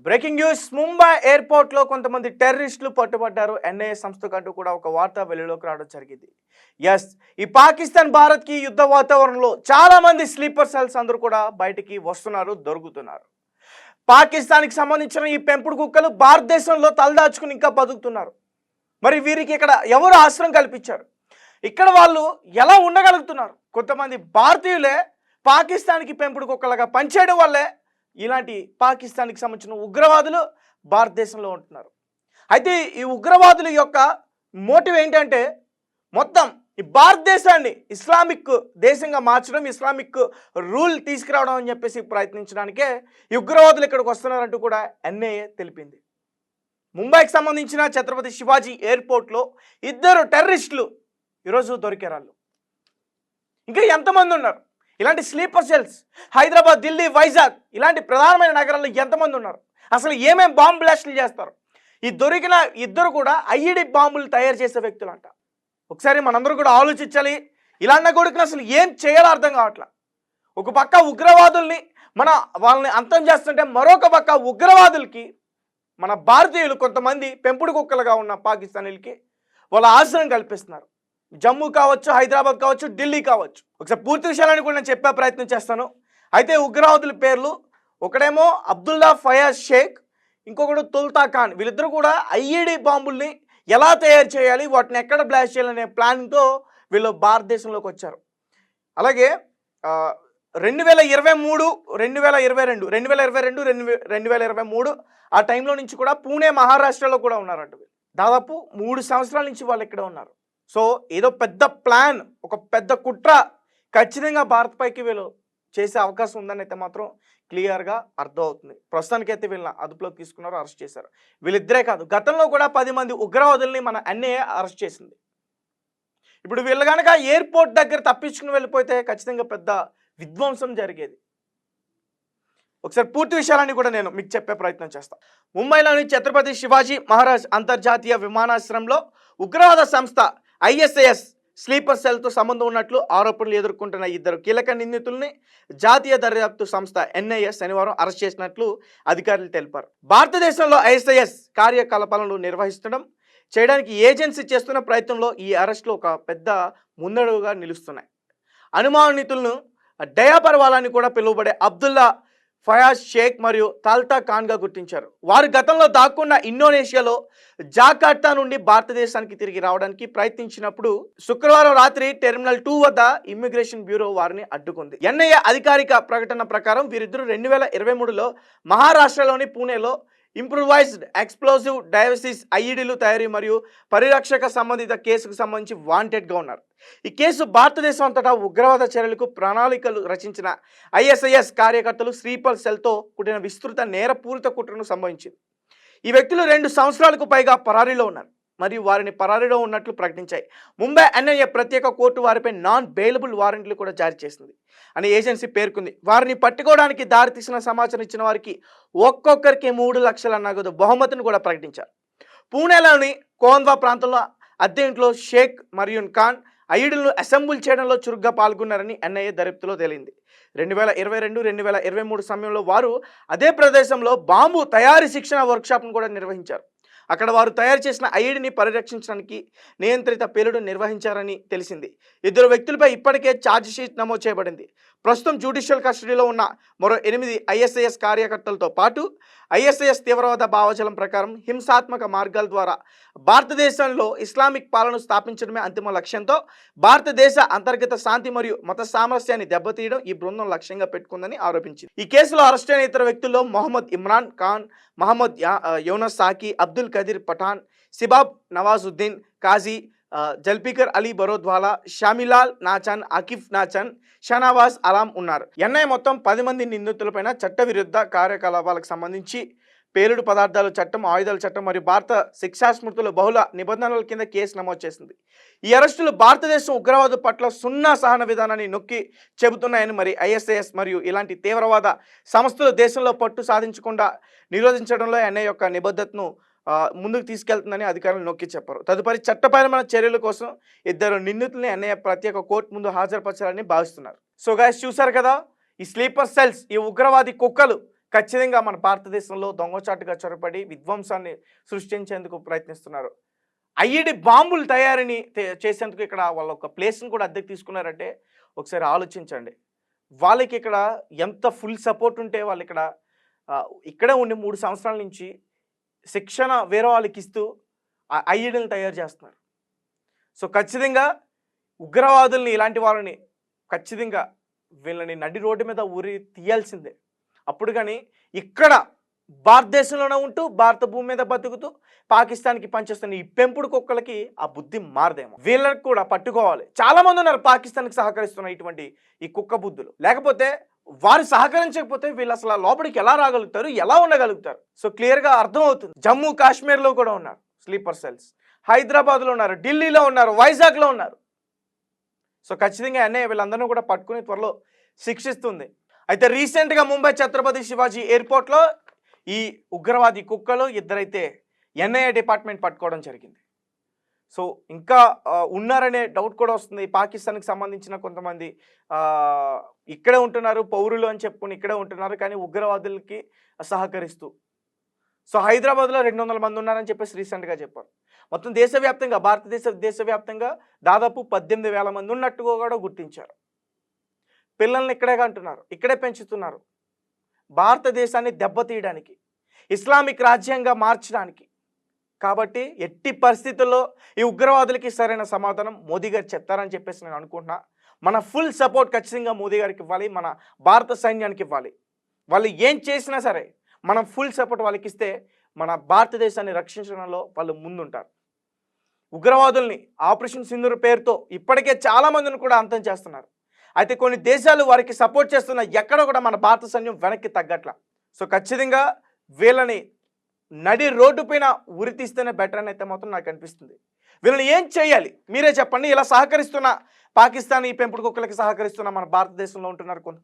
Breaking news. Mumbai ఎయిర్పోర్ట్లో కొంతమంది టెర్రరిస్టులు పట్టుబడ్డారు. ఎన్ఐఏ సంస్థకంటూ కూడా ఒక వార్త వెలుగులోకి రావడం జరిగింది. ఎస్, ఈ పాకిస్తాన్ భారత్కి యుద్ధ వాతావరణంలో చాలా మంది స్లీపర్ సెల్స్ అందరూ కూడా బయటికి వస్తున్నారు, దొరుకుతున్నారు. పాకిస్తాన్కి సంబంధించిన ఈ పెంపుడు కుక్కలు భారతదేశంలో తలదాచుకుని ఇంకా బతుకుతున్నారు. మరి వీరికి ఇక్కడ ఎవరు ఆశ్రయం కల్పించారు? ఇక్కడ వాళ్ళు ఎలా ఉండగలుగుతున్నారు? కొంతమంది భారతీయులే పాకిస్తాన్కి పెంపుడు కుక్కలుగా పనిచేయడం వల్లే ఇలాంటి పాకిస్తాన్కి సంబంధించిన ఉగ్రవాదులు భారతదేశంలో ఉంటున్నారు. అయితే ఈ ఉగ్రవాదుల యొక్క మోటివ్ ఏంటంటే మొత్తం ఈ భారతదేశాన్ని ఇస్లామిక్ దేశంగా మార్చడం, ఇస్లామిక్ రూల్ తీసుకురావడం అని చెప్పేసి ప్రయత్నించడానికే ఈ ఉగ్రవాదులు ఇక్కడికి వస్తున్నారంటూ కూడా ఎన్ఐఏ తెలిపింది. ముంబైకి సంబంధించిన ఛత్రపతి శివాజీ ఎయిర్పోర్ట్లో 2 టెర్రరిస్టులు ఈరోజు దొరికారు. ఇంకా ఎంతమంది ఉన్నారు? ఇలాంటి స్లీపర్ సెల్స్ హైదరాబాద్, ఢిల్లీ, వైజాగ్ ఇలాంటి ప్రధానమైన నగరాల్లో ఎంతమంది ఉన్నారు? అసలు ఏమేం బాంబు బ్లాస్టులు చేస్తారు? ఈ దొరికిన 2 కూడా ఐఈడి బాంబులు తయారు చేసే వ్యక్తులంట. ఒకసారి మనందరూ కూడా ఆలోచించాలి. ఇలాంటి కొడుకుని అసలు ఏం చేయాలో అర్థం కావట్లా. ఒక పక్క ఉగ్రవాదుల్ని వాళ్ళని అంతం చేస్తుంటే, మరొక పక్క ఉగ్రవాదులకి మన భారతీయులు కొంతమంది పెంపుడు కుక్కలుగా ఉన్న పాకిస్తానీలకి వాళ్ళ ఆశ్రయం కల్పిస్తున్నారు. జమ్మూ కావచ్చు, హైదరాబాద్ కావచ్చు, ఢిల్లీ కావచ్చు. ఒకసారి పూర్తి విషయాలని కూడా నేను చెప్పే ప్రయత్నం చేస్తాను. అయితే ఉగ్రవాదుల పేర్లు, ఒకడేమో అబ్దుల్లా ఫయాజ్ షేక్, ఇంకొకడు తుల్తా ఖాన్. వీళ్ళిద్దరూ కూడా ఐఈడి బాంబుల్ని ఎలా తయారు చేయాలి, వాటిని ఎక్కడ బ్లాస్ట్ చేయాలనే ప్లాన్తో వీళ్ళు భారతదేశంలోకి వచ్చారు. అలాగే 2023, 2022, 2023 ఆ టైంలో నుంచి కూడా పూణే, మహారాష్ట్రలో కూడా ఉన్నారంట. దాదాపు 3 సంవత్సరాల నుంచి వాళ్ళు ఇక్కడ ఉన్నారు. సో ఏదో పెద్ద ప్లాన్, ఒక పెద్ద కుట్ర ఖచ్చితంగా భారత్ పైకి వీళ్ళు చేసే అవకాశం ఉందని అయితే మాత్రం క్లియర్గా అర్థమవుతుంది. ప్రస్తుతానికైతే వీళ్ళని అదుపులోకి తీసుకున్నారు, అరెస్ట్ చేశారు. వీళ్ళిద్దరే కాదు, గతంలో కూడా 10 మంది ఉగ్రవాదుల్ని మన ఎన్ఐఏ అరెస్ట్ చేసింది. ఇప్పుడు వీళ్ళు కనుక ఎయిర్పోర్ట్ దగ్గర తప్పించుకుని వెళ్ళిపోతే ఖచ్చితంగా పెద్ద విధ్వంసం జరిగేది. ఒకసారి పూర్తి విషయాలన్నీ కూడా నేను మీకు చెప్పే ప్రయత్నం చేస్తాను. ముంబైలోని ఛత్రపతి శివాజీ మహారాజ్ అంతర్జాతీయ విమానాశ్రయంలో ఉగ్రవాద సంస్థ ISIS స్లీపర్ సెల్తో సంబంధం ఉన్నట్లు ఆరోపణలు ఎదుర్కొంటున్న 2 కీలక నిందితుల్ని జాతీయ దర్యాప్తు సంస్థ NIA శనివారం అరెస్ట్ చేసినట్లు అధికారులు తెలిపారు. భారతదేశంలో ISIS కార్యకలాపాలను చేయడానికి ఏజెన్సీ చేస్తున్న ప్రయత్నంలో ఈ అరెస్టులు ఒక పెద్ద ముందడుగుగా నిలుస్తున్నాయి. అనుమానితులను డయాపర్వాలని కూడా పిలువబడే అబ్దుల్లా ఫయాజ్ షేక్ మరియు తాల్తా ఖాన్గా గుర్తించారు. వారు గతంలో దాక్కున్న ఇండోనేషియాలో జాకర్తా నుండి భారతదేశానికి తిరిగి రావడానికి ప్రయత్నించినప్పుడు శుక్రవారం రాత్రి టెర్మినల్ 2 వద్ద ఇమ్మిగ్రేషన్ బ్యూరో వారిని అడ్డుకుంది. NIA అధికారిక ప్రకటన ప్రకారం వీరిద్దరూ 2023లో మహారాష్ట్రలోని పూణేలో ఇంప్రూవైజ్డ్ ఎక్స్ప్లోజివ్ డైవసిస్ ఐఈడీలు తయారీ మరియు పరిరక్షక సంబంధిత కేసుకు సంబంధించి వాంటెడ్గా ఉన్నారు. ఈ కేసు భారతదేశం అంతటా ఉగ్రవాద చర్యలకు ప్రణాళికలు రచించిన ISIS కార్యకర్తలు స్లీపర్ సెల్తో కూడిన విస్తృత నేరపూరిత కుట్రను సంభవించింది. ఈ వ్యక్తులు 2 సంవత్సరాలకు పైగా పరారీలో ఉన్నారు మరియు వారిని పరారీలో ఉన్నట్లు ప్రకటించాయి. ముంబై NIA ప్రత్యేక కోర్టు వారిపై నాన్ బెయిలబుల్ వారెంట్లు కూడా జారీ చేసింది అని ఏజెన్సీ పేర్కొంది. వారిని పట్టుకోవడానికి దారితీసిన సమాచారం ఇచ్చిన వారికి ఒక్కొక్కరికి 3 లక్షల నగదు బహుమతిని కూడా ప్రకటించారు. పూణేలోని కోంద్వా ప్రాంతంలో అద్దె ఇంట్లో షేక్ మరియు ఖాన్ ఐఈడీలను అసెంబుల్ చేయడంలో చురుగ్గా పాల్గొన్నారని NIA దర్యాప్తులో తేలింది. 2022, 2023 సమయంలో వారు అదే ప్రదేశంలో బాంబు తయారీ శిక్షణ వర్క్షాప్ను కూడా నిర్వహించారు. అక్కడ వారు తయారు చేసిన ఐఈడీని పరిరక్షించడానికి నియంత్రిత పేలుడు నిర్వహించారని తెలిసింది. 2 వ్యక్తులపై ఇప్పటికే ఛార్జ్ షీట్ నమోదు చేయబడింది. ప్రస్తుతం జ్యుడిషియల్ కస్టడీలో ఉన్న మరో 8 ISIS కార్యకర్తలతో పాటు ISIS తీవ్రవాద భావజాలం ప్రకారం హింసాత్మక మార్గాల ద్వారా భారతదేశంలో ఇస్లామిక్ పాలన స్థాపించడమే అంతిమ లక్ష్యంతో భారతదేశ అంతర్గత శాంతి మరియు మత సామరస్యాన్ని దెబ్బతీయడం ఈ బృందం లక్ష్యంగా పెట్టుకుందని ఆరోపించింది. ఈ కేసులో అరెస్ట్ అయిన ఇతర వ్యక్తుల్లో మొహమ్మద్ ఇమ్రాన్ ఖాన్, మహమ్మద్ యూనస్ సాకి, అబ్దుల్ కదీర్ పఠాన్, సిబాబ్ నవాజుద్దీన్, కాజీ జల్పికర్ అలీ బరోద్వాలా, షామిలాల్ నాచాన్, ఆకిఫ్ నాచాన్, షానవాజ్ అలాం ఉన్నారు. NIA మొత్తం 10 మంది నిందితులపైన చట్టవిరుద్ధ కార్యకలాపాలకు సంబంధించి పేలుడు పదార్థాల చట్టం, ఆయుధాల చట్టం మరియు భారత శిక్షా స్మృతుల బహుళ నిబంధనల కింద కేసు నమోదు చేసింది. ఈ అరెస్టులు భారతదేశం ఉగ్రవాద పట్ల సున్నా సహన విధానాన్ని నొక్కి చెబుతున్నాయని మరి ISIS మరియు ఇలాంటి తీవ్రవాద సంస్థలు దేశంలో పట్టు సాధించకుండా నిరోధించడంలో NIA యొక్క నిబద్ధతను ముందుకు తీసుకెళ్తుందని అధికారులు నొక్కి చెప్పారు. తదుపరి చట్టపరమైన చర్యల కోసం 2 నిందితుల్ని NIA ప్రత్యేక కోర్టు ముందు హాజరుపరచాలని భావిస్తున్నారు. సో గైస్, చూసారు కదా, ఈ స్లీపర్ సెల్స్, ఈ ఉగ్రవాది కుక్కలు ఖచ్చితంగా మన భారతదేశంలో దొంగచాటుగా చొరబడి విధ్వంసాన్ని సృష్టించేందుకు ప్రయత్నిస్తున్నారు. ఐఈడి బాంబులు తయారీని చేసేందుకు ఇక్కడ వాళ్ళ ఒక ప్లేస్ని కూడా అద్దెకు తీసుకున్నారంటే ఒకసారి ఆలోచించండి. వాళ్ళకి ఇక్కడ ఎంత ఫుల్ సపోర్ట్ ఉంటే వాళ్ళు ఇక్కడే ఉండి 3 సంవత్సరాల నుంచి శిక్షణ వేరే వాళ్ళకి ఇస్తూ ఐఈడీలను తయారు చేస్తున్నారు. సో ఖచ్చితంగా ఉగ్రవాదుల్ని ఇలాంటి వాళ్ళని ఖచ్చితంగా వీళ్ళని నడి రోడ్డు మీద ఊరి తీయాల్సిందే. అప్పుడు కానీ ఇక్కడ భారతదేశంలోనే ఉంటూ భారత భూమి మీద బతుకుతూ పాకిస్తాన్కి పనిచేస్తున్న ఈ పెంపుడు కుక్కలకి ఆ బుద్ధి మారదేమో. వీళ్ళకి కూడా పట్టుకోవాలి. చాలా మంది ఉన్నారు పాకిస్తాన్కి సహకరిస్తున్న ఇటువంటి ఈ కుక్క బుద్ధులు. లేకపోతే వారు సహకరించకపోతే వీళ్ళు అసలు లోపలికి ఎలా రాగలుగుతారు, ఎలా ఉండగలుగుతారు? సో క్లియర్గా అర్థమవుతుంది. జమ్మూ కాశ్మీర్లో కూడా ఉన్నారు స్లీపర్ సెల్స్, హైదరాబాద్లో ఉన్నారు, ఢిల్లీలో ఉన్నారు, వైజాగ్లో ఉన్నారు. సో ఖచ్చితంగా ఎన్ఐఏ వీళ్ళందరినీ కూడా పట్టుకుని త్వరలో శిక్షిస్తుంది. అయితే రీసెంట్గా ముంబై ఛత్రపతి శివాజీ ఎయిర్పోర్ట్లో ఈ ఉగ్రవాది కుక్కలు ఇద్దరైతే ఎన్ఐఏ డిపార్ట్మెంట్ పట్టుకోవడం జరిగింది. సో ఇంకా ఉన్నారనే డౌట్ కూడా వస్తుంది. పాకిస్తాన్కి సంబంధించిన కొంతమంది ఇక్కడే ఉంటున్నారు, పౌరులు అని చెప్పుకుని ఇక్కడే ఉంటున్నారు, కానీ ఉగ్రవాదులకి సహకరిస్తూ. సో హైదరాబాద్లో 200 మంది ఉన్నారని చెప్పేసి రీసెంట్గా చెప్పారు. మొత్తం దేశవ్యాప్తంగా దేశవ్యాప్తంగా దాదాపు 18,000 మంది ఉన్నట్టుగా కూడా గుర్తించారు. పిల్లల్ని ఇక్కడే అంటున్నారు, ఇక్కడే పెంచుతున్నారు. భారతదేశాన్ని దెబ్బతీయడానికి, ఇస్లామిక్ రాజ్యంగా మార్చడానికి. కాబట్టి ఎట్టి పరిస్థితుల్లో ఈ ఉగ్రవాదులకి సరైన సమాధానం మోదీ గారు చెప్తారని చెప్పేసి నేను అనుకుంటున్నా. మన ఫుల్ సపోర్ట్ ఖచ్చితంగా మోదీ గారికి ఇవ్వాలి, మన భారత సైన్యానికి ఇవ్వాలి. వాళ్ళు ఏం చేసినా సరే మనం ఫుల్ సపోర్ట్ వాళ్ళకి ఇస్తే మన భారతదేశాన్ని రక్షించడంలో వాళ్ళు ముందుంటారు. ఉగ్రవాదుల్ని ఆపరేషన్ సింధూర్ పేరుతో ఇప్పటికే చాలామందిని కూడా అంతం చేస్తున్నారు. అయితే కొన్ని దేశాలు వారికి సపోర్ట్ చేస్తున్న ఎక్కడ కూడా మన భారత సైన్యం వెనక్కి తగ్గట్ల. సో ఖచ్చితంగా వీళ్ళని నడి రోడ్డు పైన ఉరితీస్తేనే బెటర్ అని అయితే మాత్రం నాకు అనిపిస్తుంది. వీళ్ళని ఏం చేయాలి మీరే చెప్పండి. ఇలా సహకరిస్తున్న పాకిస్తాన్ ఈ పెంపుడు కుక్కలకి సహకరిస్తున్న మన భారతదేశంలో ఉంటున్నారు కొంత